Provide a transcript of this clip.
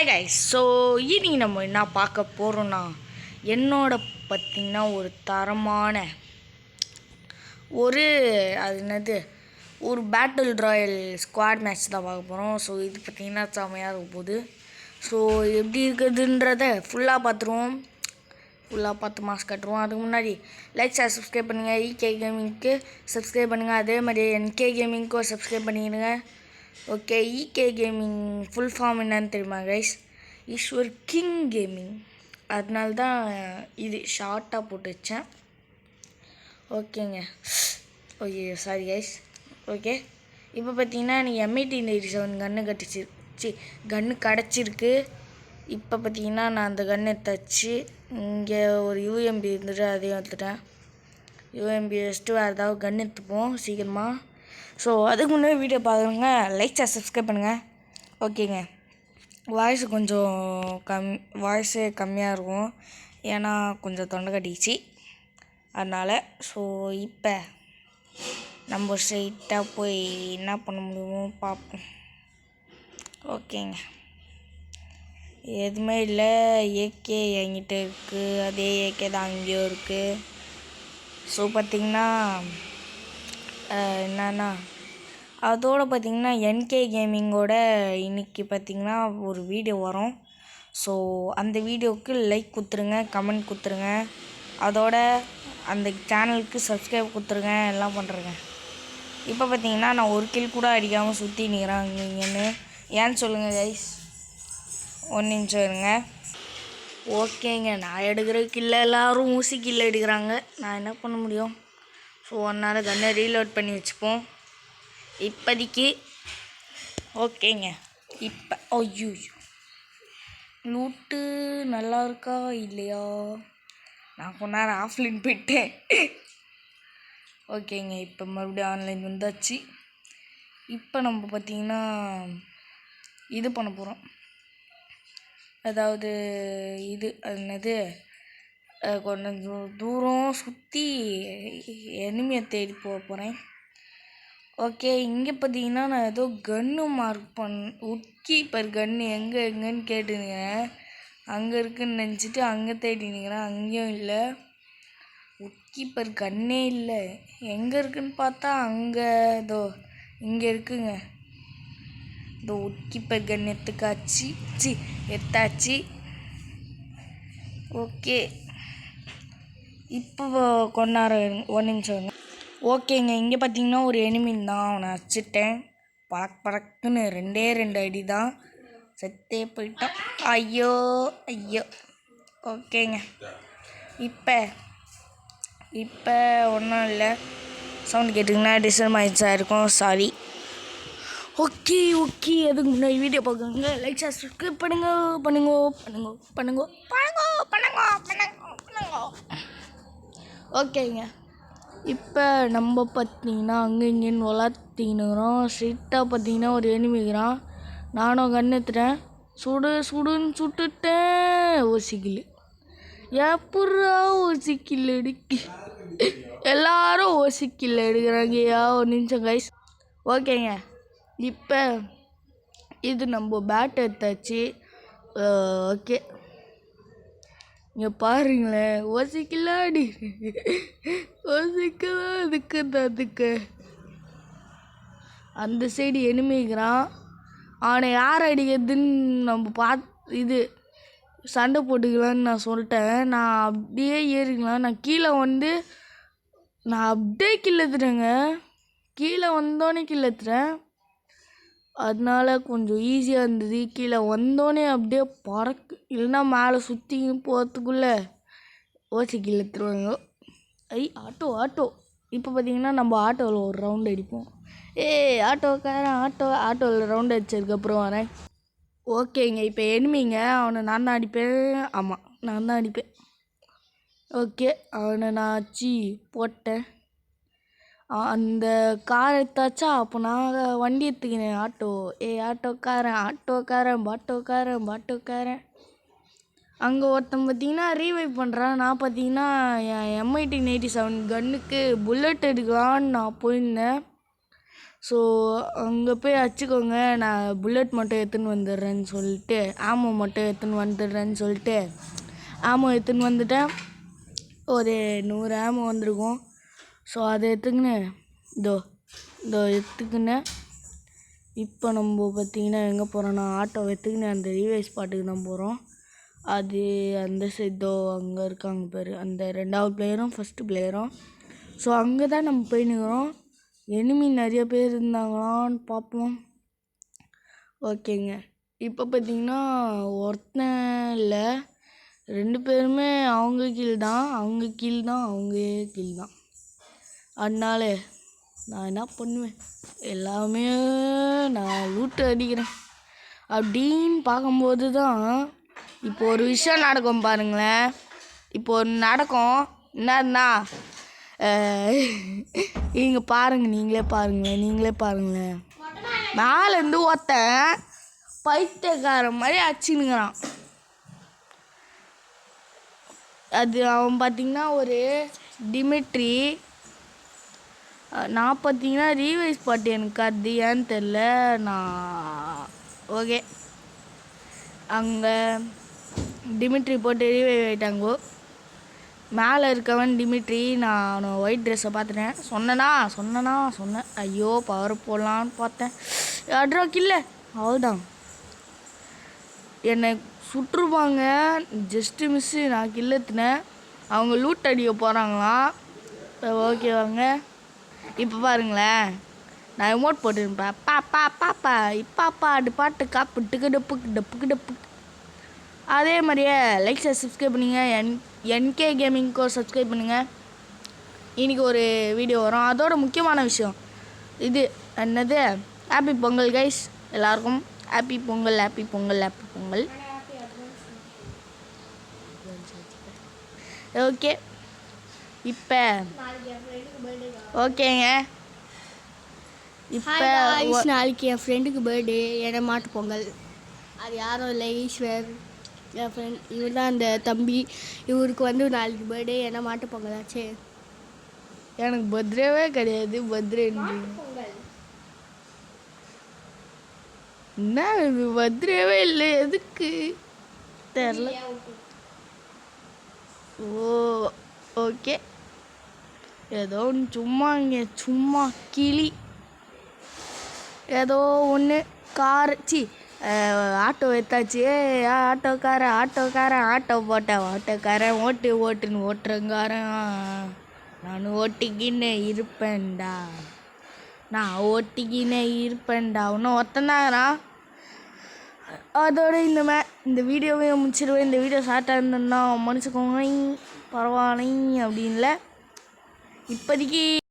Hi guys. So இன்னைக்கு நம்ம என்ன பார்க்க போகிறோன்னா என்னோட பார்த்திங்கன்னா ஒரு தரமான அது என்னது ஒரு பேட்டில் ராயல் ஸ்குவாட் மேட்ச் தான் பார்க்க போகிறோம். ஸோ இது பார்த்திங்கன்னா செமையாக இருக்க போகுது. ஸோ எப்படி இருக்குதுன்றத ஃபுல்லாக பார்த்துருவோம். ஃபுல்லாக பார்த்து மாஸ்க் கட்டுருவோம். அதுக்கு முன்னாடி லைக் ஷேர் சப்ஸ்கிரைப் பண்ணுங்கள். இகே கேமிங்க்கு சப்ஸ்கிரைப் பண்ணுங்கள். அதே மாதிரி என்கே கேமிங்க்கும் சப்ஸ்கிரைப் பண்ணிடுங்க. Okay, EK gaming full form என்னன்னு தெரியுமா கைஸ்? Ishwar king gaming. அதனால தான் இது ஷார்ட்டாக போட்டு வச்சேன். ஓகேங்க. Okay sorry guys. ஓகே, இப்போ பார்த்தீங்கன்னா எனக்கு M1887 கன்று கிடச்சிருக்கு. இப்போ பார்த்தீங்கன்னா நான் அந்த கன்று தச்சு இங்கே ஒரு UMP இருந்துட்டு அதையும் எடுத்துட்டேன். UMP வச்சுட்டு வேறு ஏதாவது கன்று எடுத்துப்போம் சீக்கிரமாக. ஸோ அதுக்கு முன்னாடி வீடியோ பார்க்குறேங்க, லைக் ஷேர் சப்ஸ்கிரைப் பண்ணுங்கள். ஓகேங்க, வாய்ஸ் கொஞ்சம் வாய்ஸே கம்மியாக இருக்கும், ஏன்னா கொஞ்சம் தொண்டை கட்டிச்சு அதனால். ஸோ இப்போ நம்ம ஸ்ட்ரைட்டாக போய் என்ன பண்ண முடியுமோ பார்ப்போம். ஓகேங்க, எதுவுமே இல்லை. ஏகே என்கிட்ட இருக்குது, அதே ஏகே தான் அங்கேயும் இருக்குது. ஸோ பார்த்திங்கன்னா என்னன்னா அதோடு பார்த்திங்கன்னா என்கே கேமிங்கோட இன்றைக்கி பார்த்திங்கன்னா ஒரு வீடியோ வரும். ஸோ அந்த வீடியோவுக்கு லைக் கொடுத்துருங்க, கமெண்ட் கொடுத்துருங்க, அதோட அந்த சேனலுக்கு சப்ஸ்கிரைப் கொடுத்துருங்க, எல்லாம் பண்ணுறேங்க. இப்போ பார்த்திங்கன்னா நான் ஒரு கில் கூட அடிக்காமல் சுற்றி நிற்கிறேன் இங்கேன்னு. ஏன்னு சொல்லுங்கள் கைஸ், ஒன்று நிமிஷம் இருங்க. ஓகேங்க, நான் எடுக்கிற கில்ல எல்லோரும் ஊசி கில்ல எடுக்கிறாங்க, நான் என்ன பண்ண முடியும்? ஸோ அதனால் கண்ணை ரீலோட் பண்ணி வச்சுப்போம் இப்போதைக்கு. ஓகேங்க, இப்போ ஐயோ லூட்டு நல்லா இருக்கா இல்லையா? நான் கொஞ்ச நேரம் ஆஃப்லைன் போயிட்டேன். ஓகேங்க, இப்போ மறுபடியும் ஆன்லைன் வந்தாச்சு. இப்போ நம்ம பார்த்திங்கன்னா இது பண்ண போகிறோம். அதாவது இது என்னது, கொஞ்சம் தூரம் சுற்றி எனிமியை தேடி போக போகிறேன். ஓகே, இங்கே பார்த்தீங்கன்னா நான் ஏதோ கன்று மார்க் உட்கீப்பர் கன்று எங்கேன்னு கேட்டுனுக்கிறேன். அங்கே இருக்குதுன்னு நினச்சிட்டு அங்கே தேடி நிற்கிறேன், அங்கேயும் இல்லை. உட்கீப்பர் கன்னே இல்லை, எங்கே இருக்குதுன்னு பார்த்தா அங்கே ஏதோ இங்கே இருக்குங்க. இதோ உட்கீப்பர் கன் எடுத்தாச்சு. ஓகே, இப்போ கொஞ்ச நேரம் ஒரு நிமிஷம். ஓகேங்க, இங்கே பார்த்தீங்கன்னா ஒரு எனிமின் தான், அவனை அடிச்சிட்டேன். பறக்குன்னு 2 அடி தான், செத்தே போயிட்டான். ஐயோ. ஓகேங்க, இப்போ ஒன்றும் இல்லை. சவுண்ட் கேட்டிங்கன்னா டிஸ்டர்ப் ஆகிடுச்சா இருக்கும், சாரி. ஓகே, அதுக்கு முன்னாடி வீடியோ பார்க்குறவங்க லைக் ஷேர் சப்ஸ்கிரைப் பண்ணுங்க. ஓகேங்க, இப்போ நம்ம பார்த்தீங்கன்னா அங்கே இங்கேன்னு வளர்த்தினுக்கிறோம். ஸ்ட்ரிக்டாக பார்த்தீங்கன்னா ஒரு எனிமிக்கிறான். நானும் கண்ணுத்துட்டேன், சுடுன்னு சுட்டுட்டேன். ஓசிக்கில் எப்படா ஓசிக்கில் எடுக்கு, எல்லாரும் ஓசிக்கில் எடுக்கிறாங்கய்யா. ஒரு நிமிஷம் கைஸ். ஓகேங்க, இப்போ இது நம்ம பேட் எடுத்தாச்சு. ஓகே, இங்கே பாருங்களேன், ஓசிக்கலாம் அதுக்கு அந்த சைடு எனிமிக்கிறான். அவனை யார் அடிக்கிறதுன்னு நம்ம இது சண்டை போட்டுக்கலான்னு நான் சொல்லிட்டேன். நான் அப்படியே ஏறிக்கலாம். நான் கீழே அப்படியே கிள்ளத்துறேங்க. கீழே வந்தோடனே கிள்ளத்துறேன், அதனால கொஞ்சம் ஈஸியாக இருந்தது. கீழே வந்தோடனே அப்படியே பறக்கு, இல்லைன்னா மேலே சுற்றி போகிறதுக்குள்ளே ஓசி கீழே தருவாங்க. ஆட்டோ. இப்போ பார்த்தீங்கன்னா நம்ம ஆட்டோவில் ஒரு ரவுண்ட் அடிப்போம். ஆட்டோக்காரன் ஆட்டோவில் ரவுண்ட் அடிச்சதுக்கப்புறம் வரேன். ஓகேங்க, இப்போ எனிமிங்க, அவனை நான் தான் அடிப்பேன். ஆமாம், நான் தான் அடிப்பேன். ஓகே, அவனை நான் அடிச்சு போட்டேன். அந்த கார் எடுத்தாச்சா, அப்போ நான் வண்டி எடுத்துக்கினேன். ஆட்டோக்காரன் பாட்டோக்காரன். அங்கே ஒருத்தன் பார்த்தீங்கன்னா ரீவைவ் பண்ணுறான். நான் பார்த்தீங்கன்னா என் M1887 கன்னுக்கு புல்லட் எடுக்கலான்னு நான் போயிருந்தேன். ஸோ அங்கே போய் வச்சுக்கோங்க. நான் புல்லட் மட்டும் எடுத்துன்னு வந்துடுறேன்னு சொல்லிட்டு ஆமோ மட்டும் எடுத்துன்னு வந்துடுறேன்னு சொல்லிட்டு ஆமோ எடுத்துன்னு வந்துட்டேன். ஒரு 100 ஆமோ வந்திருக்கும். ஸோ அதை எடுத்துக்கின்னு இதோ எடுத்துக்கின்னு இப்போ நம்ம பார்த்திங்கன்னா எங்கே போகிறோன்னா ஆட்டோ எடுத்துக்கின்னு அந்த ரீவே ஸ்பாட்டுக்கு தான் போகிறோம். அது அந்த சைடோ அங்கே இருக்காங்க பேர் அந்த 2வது பிளேயரும் 1st பிளேயரும். ஸோ அங்கே தான் நம்ம போயின்னுக்கிறோம். எனிமி நிறைய பேர் இருந்தாங்களான்னு பார்ப்போம். ஓகேங்க, இப்போ பார்த்திங்கன்னா ஒருத்தன் இல்லை 2 பேருமே அவங்க கீழ் தான் அவங்க கீழ் தான். அதனால நான் என்ன பண்ணுவேன், எல்லாமே நான் லூட்டு அடிக்கிறேன் அப்படின்னு பார்க்கும்போது தான் இப்போ ஒரு விஷயம் நடக்கும் பாருங்களேன். இப்போ ஒரு நடக்கும் என்னன்னா இங்கே பாருங்கள், நீங்களே பாருங்களேன். மேலேருந்து ஒருத்தன் பைத்தியக்காரன் மாதிரி அடிச்சுன்னுக்கிறான். அது அவன் பார்த்திங்கன்னா ஒரு டிமிட்ரி. நான் பார்த்தீங்கன்னா ரீவைஸ் பாட்டு எனக்கு அது ஏன்னு தெரில. நான் ஓகே அங்கே டிமிட்ரி போட்டு ரீவைவ் ஆகிட்டாங்கோ. மேலே இருக்கவன் டிமிட்ரி. நான் ஒயிட் ட்ரெஸ்ஸை பார்த்துட்டேன். சொன்னேன். ஐயோ பவர் போடலான்னு பார்த்தேன். அட்ராக் இல்லை, அவ்வளோதான். என்னை சுற்றுப்பாங்க. ஜஸ்ட்டு மிஸ்ஸு நான் கில்லத்துனேன். அவங்க லூட் அடிக்க போகிறாங்களாம். ஓகேவாங்க, இப்போ பாருங்களேன். நான் எமோட் போட்டுருப்பேன். பாப்பா இப்பாப்பா அது பாட்டு காப்புட்டுக்கு டப்புக்கு. அதே மாதிரியே லைக் சப்ஸ்கிரைப் பண்ணுங்கள். என்கே கேமிங்க்கு சப்ஸ்கிரைப் பண்ணுங்கள். இன்றைக்கி ஒரு வீடியோ வரும். அதோட முக்கியமான விஷயம் இது என்னது, ஹாப்பி பொங்கல் கைஸ். எல்லாருக்கும் ஹாப்பி பொங்கல். ஓகே, இப்போ ஓகேங்க. இப்போ நாளைக்கு என் ஃப்ரெண்டுக்கு பர்த்டே, என்ன மாட்டு பொங்கல். அது யாரும் இல்லை, ஈஸ்வர் என் ஃப்ரெண்ட். இவர் தான் அந்த தம்பி. இவருக்கு வந்து நாளைக்கு பர்த்டே, என்ன மாட்டு பொங்கல் ஆச்சு. எனக்கு பர்த்டேவே கிடையாது. பர்த்டே என்ன இது, பர்த்டேவே இல்லை, எதுக்கு தெரில. ஓகே, ஏதோ ஒன்று சும்மா கிளி ஏதோ ஒன்று கார் ஆட்டோ எடுத்தாச்சு. ஆட்டோக்காரன் ஆட்டோ போட்டேன். ஆட்டோக்காரன் ஓட்டுன்னு ஓட்டுறங்காரன். நான் ஓட்டிக்கின்னு இருப்பேன்டா. இன்னும் ஒருத்தந்தாங்கிறான். அதோட இந்த வீடியோவே முடிச்சிடுவேன். இந்த வீடியோ ஷார்ட்டாக இருந்ததுன்னா மன்னிச்சுக்கோங்க, பரவாயில்லை அப்படின்ல இப்போதைக்கு.